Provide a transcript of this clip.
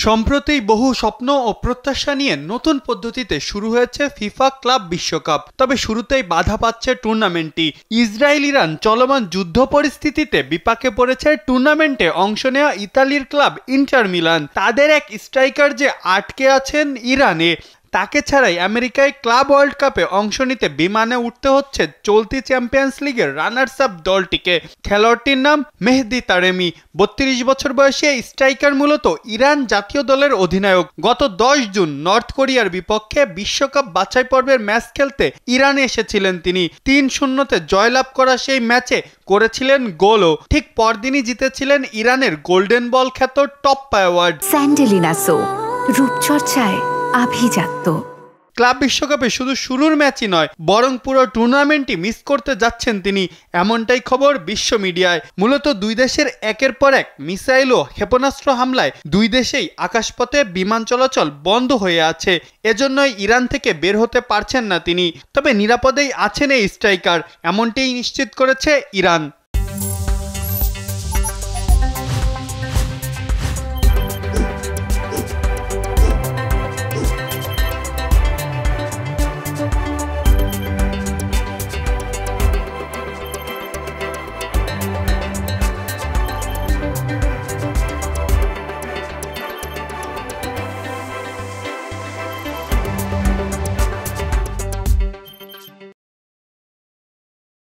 সম্প্রতি বহু স্বপ্ন ও প্রত্যাশা নিয়ে নতুন পদ্ধতিতে শুরু হয়েছে ফিফা ক্লাব বিশ্বকাপ। তবে শুরুতেই বাধা পাচ্ছে টুর্নামেন্টটি। ইসরায়েল ইরান চলমান যুদ্ধ পরিস্থিতিতে বিপাকে পড়েছে টুর্নামেন্টে অংশ নেওয়া ইতালির ক্লাব ইন্টার মিলান। তাদের এক স্ট্রাইকার যে আটকে আছেন ইরানে, তাকে ছাড়াই আমেরিকায় ক্লাব ওয়ার্ল্ড কাপে অংশ নিতে বিমানে উঠতে হচ্ছে চলতি চ্যাম্পিয়ন্স লিগের রানার্স আপ দলটিকে। খেলোয়াড়টির নাম মেহদি তারেমি। 32 বছর বয়সী এই স্ট্রাইকার মূলত ইরান জাতীয় দলের অধিনায়ক। গত 10 জুন নর্থ কোরিয়ার বিপক্ষে বিশ্বকাপ বাছাই পর্বের ম্যাচ খেলতে ইরানে এসেছিলেন তিনি। 3-0 জয়লাভ করা সেই ম্যাচে করেছিলেন গোলও। ঠিক পরদিনই জিতেছিলেন ইরানের গোল্ডেন বল খ্যাত টপ্পা অ্যাওয়ার্ড। স্যান্ডেলিনা সো রূপচর্চায় আভিজাত্য। ক্লাব বিশ্বকাপে শুধু শুরুর ম্যাচই নয়, বরং পুরো টুর্নামেন্টই মিস করতে যাচ্ছেন তিনি, এমনটাই খবর বিশ্ব মিডিয়ায়। মূলত দুই দেশের একের পর এক মিসাইল ও ক্ষেপণাস্ত্র হামলায় দুই দেশেই আকাশপথে বিমান চলাচল বন্ধ হয়ে আছে। এজন্যই ইরান থেকে বের হতে পারছেন না তিনি। তবে নিরাপদেই আছেন এই স্ট্রাইকার, এমনটাই নিশ্চিত করেছে ইরান।